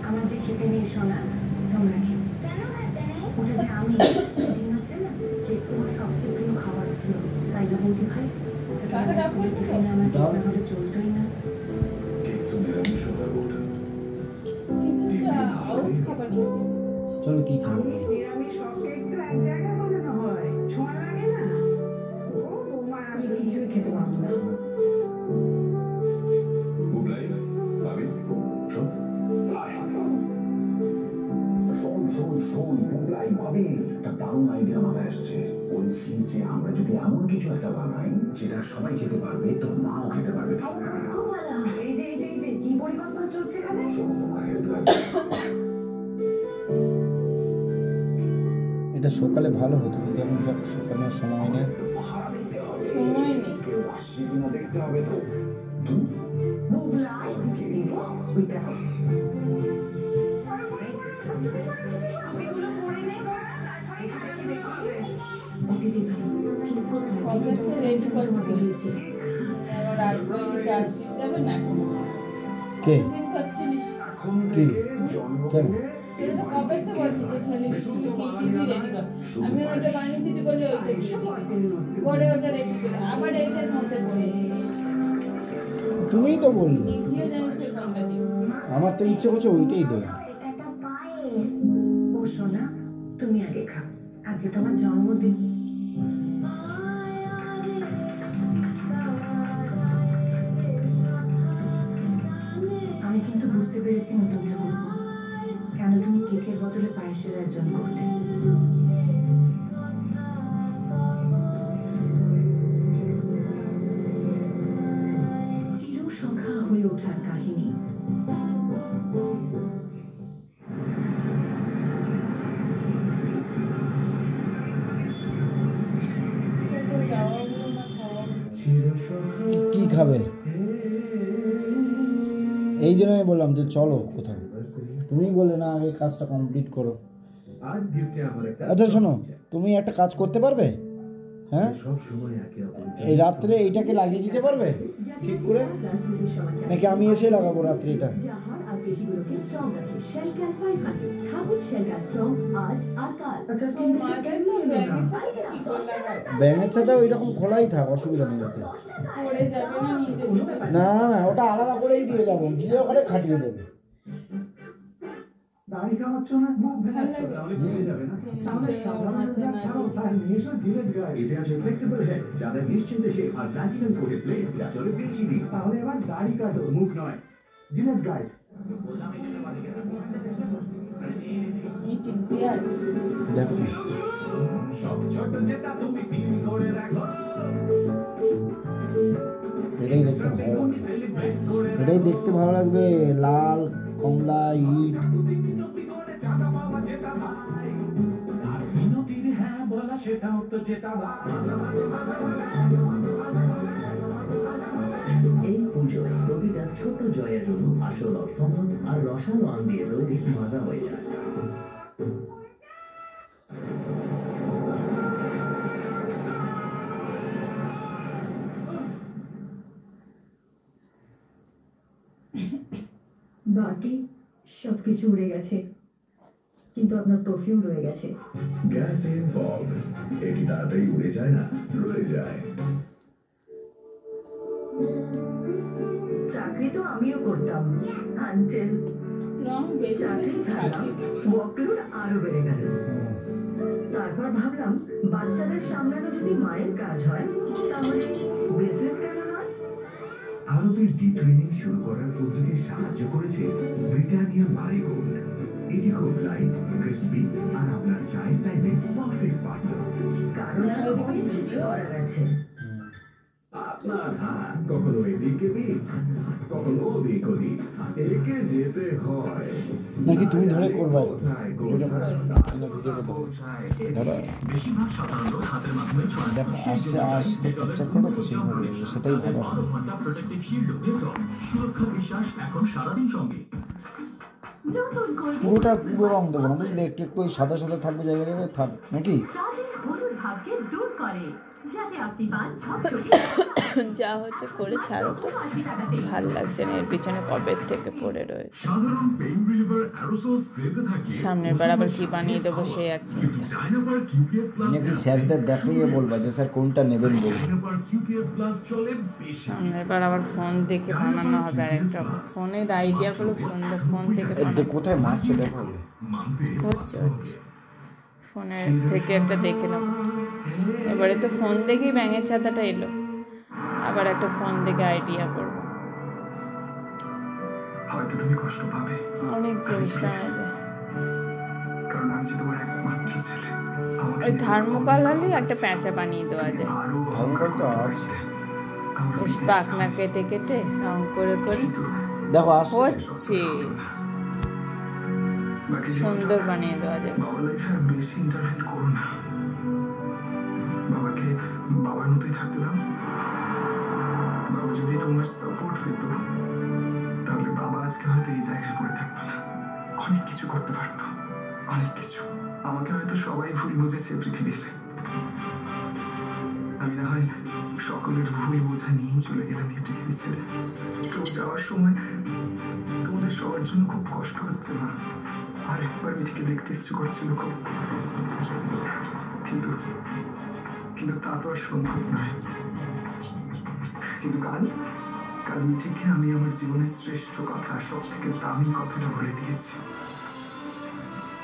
আমার যে খেতে নেই সোনা তোমরা খেয়ে ওটা যে আমি দিন আছে না যে তোমার সবচেয়ে প্রিয় খাবার ছিল তাই না বলতে ভাই আমার হলে চলতোই না চলো কি খাবো নিরামিষ সব কেক তো এক জায়গায় বানানো হয় ছোঁয়া লাগে না ও বৌমা আমি কিছুই খেতে পারবো না দারুণ আইডিয়া মাথায় আসছে বলছি যে আমরা যদি এমন কিছু একটা বানাই যেটা সবাই খেতে পারবে তোর মাও খেতে পারবে এই যে কি পরিকল্পনা চলছে এখানে এটা সকালে ভালো হতো কিন্তু এখন সকালে সময় নেই কেউ আসছে কিনা দেখতে হবে তো কে কি কেন কবে তো বলছি যে ছেলে টিভি রেডি কর আমি ওটা বানিয়ে দিতে বলে ওইটা দিয়ে দিই করে ওটা রেডি করে আবার এইটার মধ্যে বলেছি তুমিই তো বললে নিজেও জানিস কোনটা দিই আমার তো ইচ্ছে করছে ওইটাই দেবো ও সোনা তুমি আগে খাও আজ যে তোমার জন্মদিন আমি কিন্তু বুঝতে পেরেছি নতুনটা করবো কেন তুমি কেকের বদলে পায়েসের আয়োজন করতে চিরসখা হয়ে ওঠার কাহিনী কি খাবে এই জন্য আমি বললাম যে চলো কোথাও তুমি বললে না আগে কাজটা কমপ্লিট করো আচ্ছা শোনো তুমি একটা কাজ করতে পারবে হ্যাঁ এই রাত্রে এইটাকে লাগিয়ে দিতে পারবে ঠিক করে নাকি আমি এসে লাগাবো রাত্রে এটা ব্যাঙের সাথে ওই রকম খোলাই থাক অসুবিধা নেই না না ওটা আলাদা করেই দিয়ে যাবো গিয়ে ওখানে খাটিয়ে দেবে দাড়ি কামাচ্ছ না মুখ ভেঙে তাহলে ভেঙে যাবে না তাহলে সাধারণ ছাড়ো তার নিজস্ব ধীরে ধীরে এতে আছে ফ্লেক্সিবল হেড যাতে নিশ্চিন্তে সে আর ন্যাচারাল কোটে প্লেট যা চলে বেশি দিন তাহলে এবার দাড়ি কাটো মুখ নয় জিনেট গাইড দেখো এটাই দেখতে ভালো লাগবে লাল কমলা ইট এই পুজো প্রতিটা ছোট জয়ের জন্য আসল অর্থ আর রসালো আম দিয়ে তৈরি মজা হয়ে যায় বাকি সবকিছু উড়ে গেছে কিন্তু আপনার পারফিউম রয়ে গেছে গ্যাস ইনভলভ এটি তাড়াতাড়ি উড়ে যায় না রয়ে যায় চাকরি তো আমিও করতাম আনটেল চাকরি ছাড়লাম ওয়ার্কলোড আরো বেড়ে গেল তারপর ভাবলাম বাচ্চাদের সামলানো যদি মায়ের কাজ হয় তাহলে বিজনেস কেন নয় আরবের দ্বিতীয় ইনিংস শুরু করার উদ্যোগে সাহায্য করেছে ব্রিটানিয়া মারিগোল্ড এটি খুব লাইট ক্রিস্পি আর আপনার চায়ের টাইমে পারফেক্ট পার্টনার কারণ অনেক কিছু করার আছে আপনার হাত কখনো এদিকে দিক, কখনো ওদিক ওদিক, একে যেতে হয় নাকি তুমি ধরে করবে? বেশিরভাগ সাধারণ লোক হাতের মাধ্যমে দেখো আসছে আসতে ক্যাপচার করে তো সেইভাবে সেটাই ভালো। ঘন্টা প্রোটেক্টিভ শিল্ড সুরক্ষা বিশ্বাস এখন সারাদিন সঙ্গে। পুরোটা পুরো রং দেবো না বুঝলে, একটু একটু সাদা সাদা থাকবে জায়গায় জায়গায় থাকবে নাকি। যা হচ্ছে করে ছাড়ো তো, ভাল লাগছে না, এর পিছনে কবে থেকে পড়ে রয়েছে। সাধারণ পেইন রিলিভার অ্যারোসল স্প্রেতে থাকে। সামনের বার আবার কি বানিয়ে দেবো সেই এক চিন্তা। ডাইনাপার কিউপিএস প্লাস নাকি স্যারদের দেখাইয়ে বলবা যে স্যার কোনটা নেবেন বলুন। ডাইনাপার কিউপিএস প্লাস চলে বেশি। সামনের বার আবার ফোন দেখে বানানো হবে আরেকটা। ফোনের আইডিয়া গুলো সুন্দর, ফোন থেকে কোথায় মারছে দেখো হচ্ছে ফোনের থেকে একটা দেখে নেবো। এবারে তো ফোন দেখেই ব্যাঙের ছাতাটা এলো, আবার একটা ফোন দেখে আইডিয়া করবো। হয়তো তুমি কষ্ট পাবে, অনেক জিনিস পাওয়া যায়। কারণ আমি যে তোমার একমাত্র ছেলে। ওই থার্মোকল হলে একটা প্যাঁচা বানিয়ে দেওয়া যায়, থার্মোকল তো আছে। বেশ পাখনা কেটে কেটে রং করে করে দেখো হচ্ছে সুন্দর বানিয়ে দেওয়া যায়। বাবার লাইফে আর বেশি ইন্টারফেয়ার করো না। বাবাকে বাবার মতোই থাকতে দাও। বাবা যদি তোমার সাপোর্ট পেত তাহলে বাবা আজকে হয়তো এই জায়গায় পড়ে থাকতো না, অনেক কিছু করতে পারতো, অনেক কিছু। আমাকে হয়তো সবাই ভুল বুঝেছে পৃথিবীর। আমি না হয় সকলের ভুল বোঝা নিয়েই চলে গেলাম এই পৃথিবী ছেড়ে। তো যাওয়ার সময় তোমাদের সবার জন্য খুব কষ্ট হচ্ছে না, আর একবার মিঠিকে দেখতে ইচ্ছে করছিল খুব, কিন্তু কিন্তু তা তো আর সম্ভব নয়। কিন্তু কাল মিঠিকে আমি আমার জীবনের শ্রেষ্ঠ কথা, সব থেকে দামি কথাটা বলে দিয়েছি।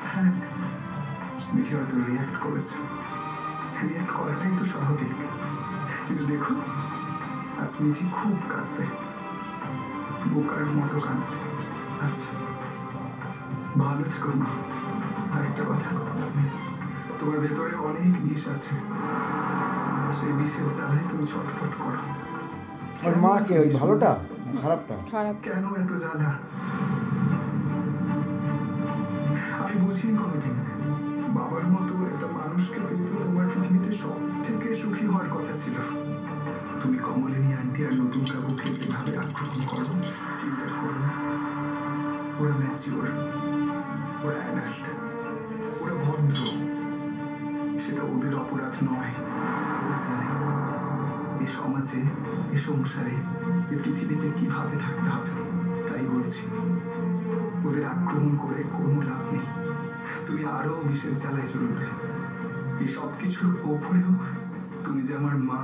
হ্যাঁ, মিঠি হয়তো রিয়াক্ট করেছে, রিয়াক্ট করাটাই তো স্বাভাবিক। কিন্তু দেখো আজ মিঠি খুব কাঁদবে, বোকার মতো কাঁদবে। আচ্ছা ভালো থেকো মা। আরেকটা কথা, তোমার ভেতরে অনেক বিষ আছে, সেই বিষের জ্বালায় তুমি ছটফট করো। আর মা কে ওই ভালোটা খারাপটা? খারাপ কেন এত জ্বালা? আমি বুঝিনি কোনোদিন। বাবার মতো একটা মানুষকে পেয়ে তো তোমার পৃথিবীতে সব থেকে সুখী হওয়ার কথা ছিল। তুমি কমলিনী আন্টি আর নতুন কাকুকে যেভাবে আক্রমণ করো, টিজার করো, ওরা ম্যাচিওর, ওরা অ্যাডাল্ট, ওরা ভদ্র, সেটা ওদের অপরাধ নয়। ওরা জানে এ সমাজে, এ সংসারে, এ পৃথিবীতে কিভাবে থাকতে হবে। তাই বলছি, ওদের আক্রমণ করে কোনো লাভ নেই। তুমি আরো বিষের জ্বালায় চলবে। এই সব কিছুর ওপরেও তুমি যে আমার মা,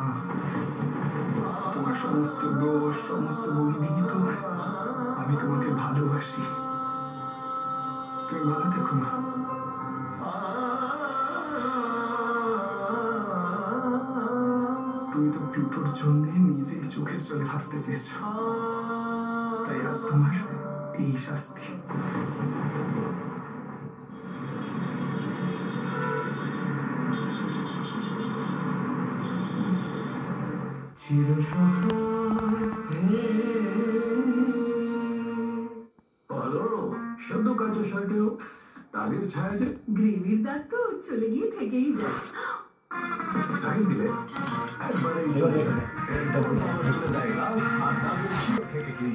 তোমার সমস্ত দোষ, সমস্ত গুণ নিহিত আমি তোমাকে ভালোবাসি। তুমি ভালো থেকো মা। তুমি তো প্লুটোর জন্য নিজেই চোখের জলে ভাসতে চেয়েছ, তাই আজ তোমার এই শাস্তি। বলো, সদ্য কাঁচা শার্টেও দাগের ছায়া যে গ্রেভির দাগ তো চলে গিয়ে থেকেই যায়। তাই দিলে একবারেই চলে যায়। থেকে কি